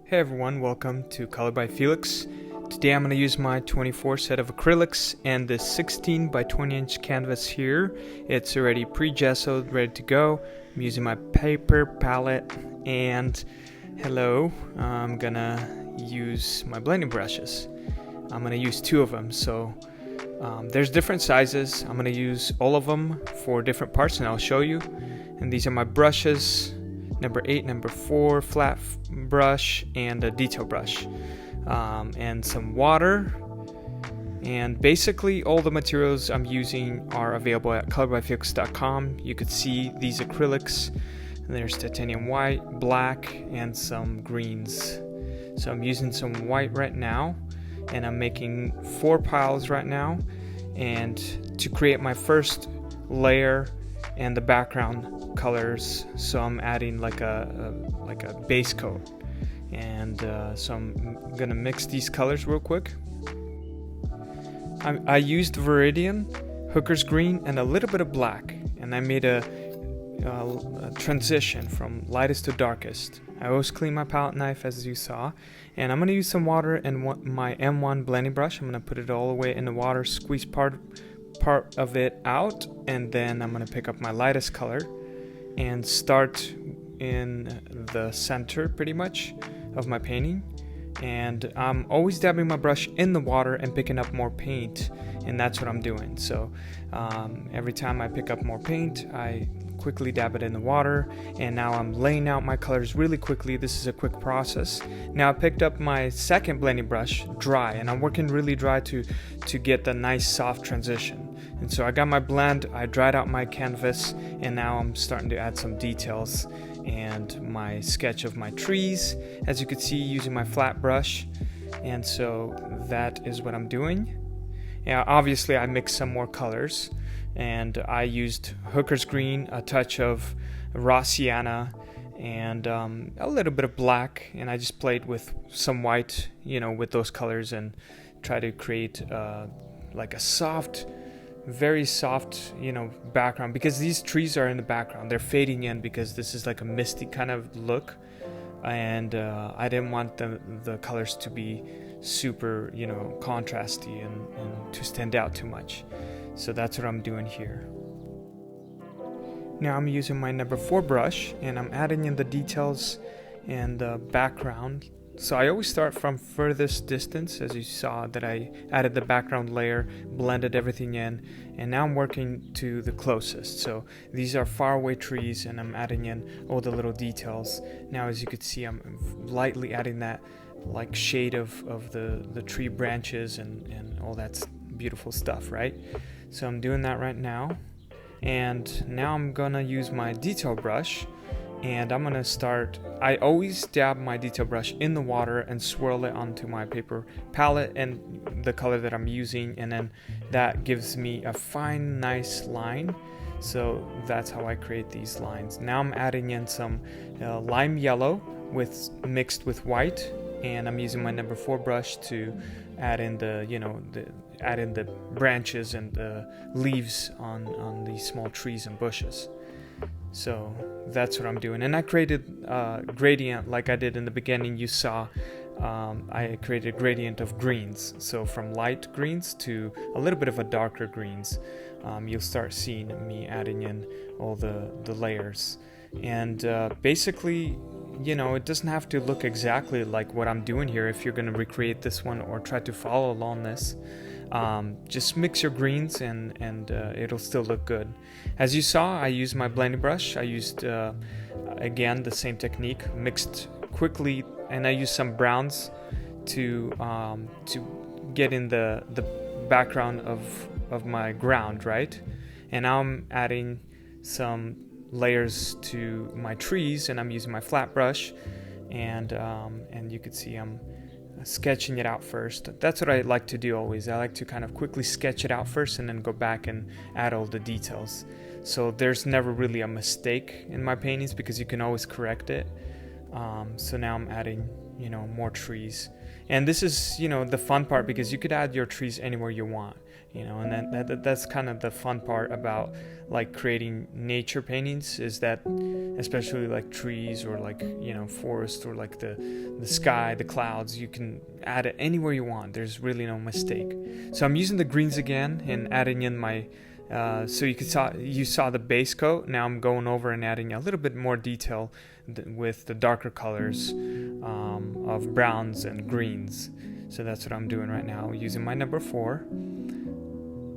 Hey everyone, welcome to ColorByFeliks. Today I'm going to use my 24 set of acrylics and this 16 by 20 inch canvas here. It's already pre-gessoed, ready to go. I'm using my paper palette and I'm going to use my blending brushes. I'm going to use two of them, so there's different sizes. I'm going to use all of them for different parts and I'll show you. And these are my brushes. Number 8, number 4, flat brush, and a detail brush, and some water. And basically all the materials I'm using are available at ColorByFeliks.com. You could see these acrylics. There's titanium white, black, and some greens. So I'm using some white right now, and I'm making 4 piles right now. And to create my first layer and the background colors, so I'm adding like a base coat, and so I'm gonna mix these colors real quick. I used Viridian, Hooker's Green, and a little bit of black, and I made a transition from lightest to darkest. I always clean my palette knife, as you saw, and I'm gonna use some water and my M1 blending brush. I'm gonna put it all the way in the water, squeeze part of it out, and then I'm gonna pick up my lightest color and start in the center pretty much of my painting. And I'm always dabbing my brush in the water and picking up more paint, and that's what I'm doing. So every time I pick up more paint, I quickly dab it in the water, and now I'm laying out my colors really quickly. This is a quick process. Now I picked up my second blending brush, dry, and I'm working really dry to get the nice soft transition. And so I got my blend, I dried out my canvas, and now I'm starting to add some details and my sketch of my trees, as you can see, using my flat brush. And so that is what I'm doing. Yeah, obviously I mixed some more colors, and I used Hooker's Green, a touch of raw Sienna, and a little bit of black, and I just played with some white, with those colors, and try to create like a soft, very soft, background, because these trees are in the background. They're fading in because this is like a misty kind of look, and I didn't want the colors to be super, contrasty and to stand out too much. So that's what I'm doing here. Now I'm using my number 4 brush, and I'm adding in the details and the background. So I always start from furthest distance, as you saw that I added the background layer, blended everything in, and now I'm working to the closest. So these are far away trees, and I'm adding in all the little details. Now, as you can see, I'm lightly adding that like shade of the tree branches and all that beautiful stuff, right? So I'm doing that right now, and now I'm gonna use my detail brush, and I'm gonna start. I always dab my detail brush in the water and swirl it onto my paper palette and the color that I'm using, and then that gives me a fine, nice line. So that's how I create these lines. Now I'm adding in some lime yellow mixed with white, and I'm using my number 4 brush to add in the branches and the leaves on these small trees and bushes. So that's what I'm doing, and I created a gradient like I did in the beginning. You saw I created a gradient of greens, so from light greens to a little bit of a darker greens. You'll start seeing me adding in all the layers, and basically, it doesn't have to look exactly like what I'm doing here if you're going to recreate this one or try to follow along this. Just mix your greens and it'll still look good. As you saw, I used my blending brush. I used again the same technique, mixed quickly, and I used some browns to get in the background of my ground, right? And now I'm adding some layers to my trees, and I'm using my flat brush, and you can see I'm sketching it out first. That's what I like to do always. I like to kind of quickly sketch it out first and then go back and add all the details. So there's never really a mistake in my paintings because you can always correct it. So now I'm adding, more trees. And this is, the fun part, because you could add your trees anywhere you want. You know, and that's kind of the fun part about like creating nature paintings, is that especially like trees or like, you know, forest or like the sky, the clouds, you can add it anywhere you want. There's really no mistake. So I'm using the greens again and adding in my so you saw the base coat. Now I'm going over and adding a little bit more detail with the darker colors of browns and greens. So that's what I'm doing right now, using my number 4.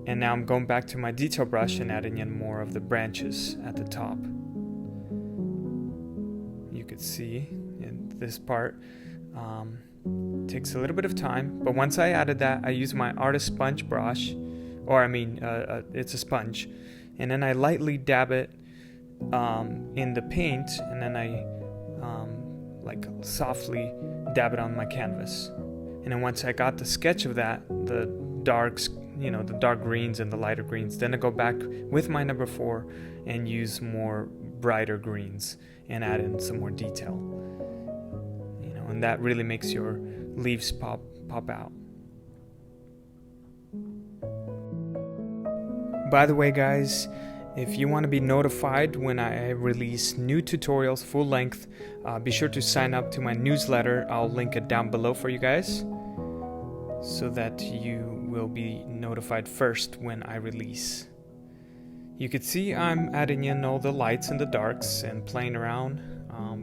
And now I'm going back to my detail brush and adding in more of the branches at the top. You could see in this part takes a little bit of time, but once I added that, I use my artist sponge brush, or it's a sponge, and then I lightly dab it in the paint, and then I like softly dab it on my canvas. And then once I got the sketch of that, the darks, you know, the dark greens and the lighter greens, then I go back with my number 4 and use more brighter greens and add in some more detail. You know, and that really makes your leaves pop out. By the way, guys, if you want to be notified when I release new tutorials full length, be sure to sign up to my newsletter. I'll link it down below for you guys, so that you will be notified first when I release. You can see I'm adding in all the lights and the darks and playing around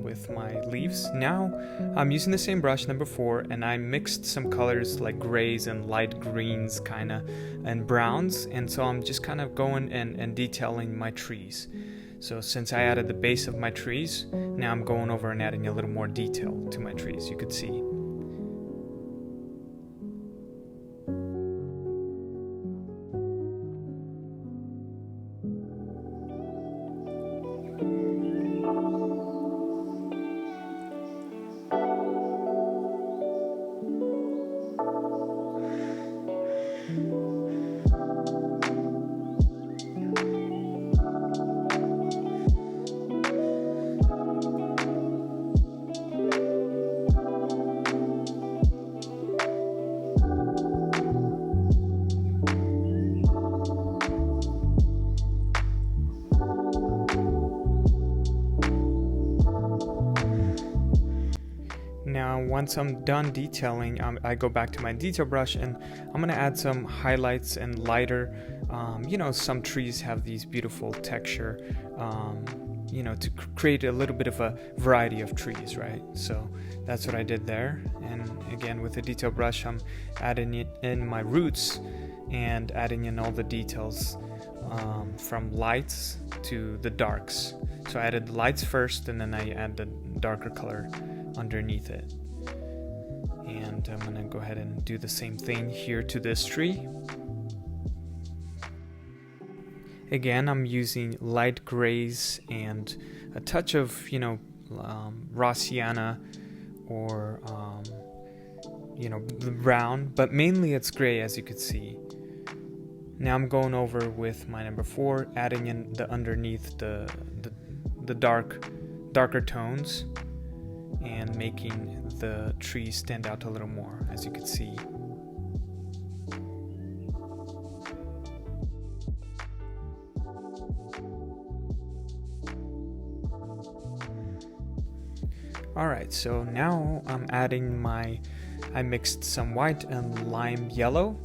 with my leaves. Now I'm using the same brush, number 4, and I mixed some colors like grays and light greens kinda and browns, and so I'm just kind of going and detailing my trees. So since I added the base of my trees, now I'm going over and adding a little more detail to my trees, you could see. Now once I'm done detailing, I go back to my detail brush and I'm going to add some highlights and lighter, you know, some trees have these beautiful texture, you know, to create a little bit of a variety of trees, right? So that's what I did there. And again, with the detail brush, I'm adding it in my roots and adding in all the details from lights to the darks. So I added the lights first, and then I add the darker color underneath it. And I'm going to go ahead and do the same thing here to this tree. Again, I'm using light grays and a touch of, you know, raw sienna or, you know, the brown, but mainly it's gray, as you could see. Now I'm going over with my number 4, adding in the underneath the darker tones and making the tree stand out a little more, as you can see. Alright, so now I'm adding I mixed some white and lime yellow,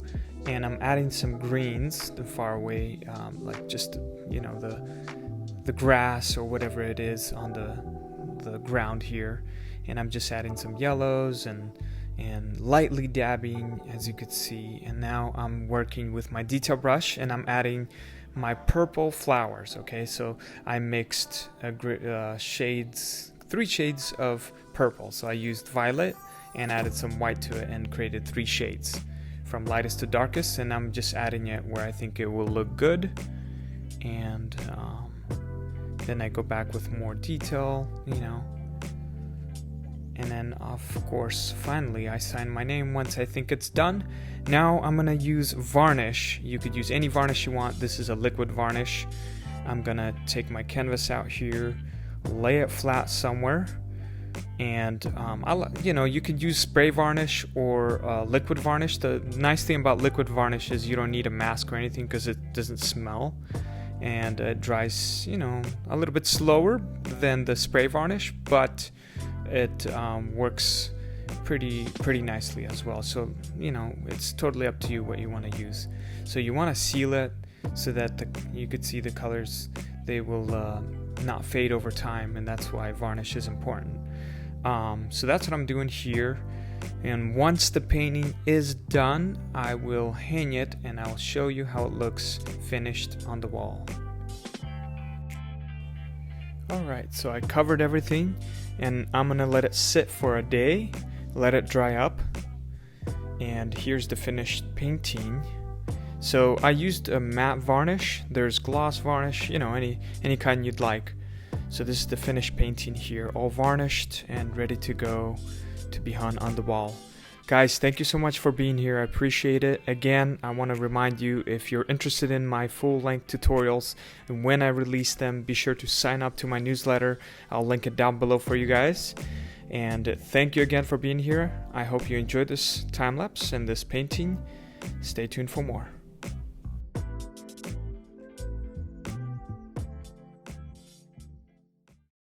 and I'm adding some greens the far away, like just, you know, the grass or whatever it is on the ground here. And I'm just adding some yellows and lightly dabbing, as you could see. And now I'm working with my detail brush and I'm adding my purple flowers. Okay, so I mixed 3 shades of purple. So I used violet and added some white to it and created 3 shades from lightest to darkest, and I'm just adding it where I think it will look good. And then I go back with more detail, you know. And then, of course, finally, I sign my name once I think it's done. Now I'm gonna use varnish. You could use any varnish you want. This is a liquid varnish. I'm gonna take my canvas out here, lay it flat somewhere, And you could use spray varnish or liquid varnish. The nice thing about liquid varnish is you don't need a mask or anything because it doesn't smell, and it dries a little bit slower than the spray varnish, but it works pretty nicely as well. So it's totally up to you what you want to use. So you want to seal it so that you could see the colors. They will not fade over time, and that's why varnish is important. So that's what I'm doing here, and once the painting is done, I will hang it and I'll show you how it looks finished on the wall. Alright, so I covered everything, and I'm gonna let it sit for a day, let it dry up, and here's the finished painting. So I used a matte varnish. There's gloss varnish, any kind you'd like. So this is the finished painting here, all varnished and ready to go to be hung on the wall. Guys, thank you so much for being here. I appreciate it. Again, I want to remind you, if you're interested in my full-length tutorials and when I release them, be sure to sign up to my newsletter. I'll link it down below for you guys. And thank you again for being here. I hope you enjoyed this time lapse and this painting. Stay tuned for more.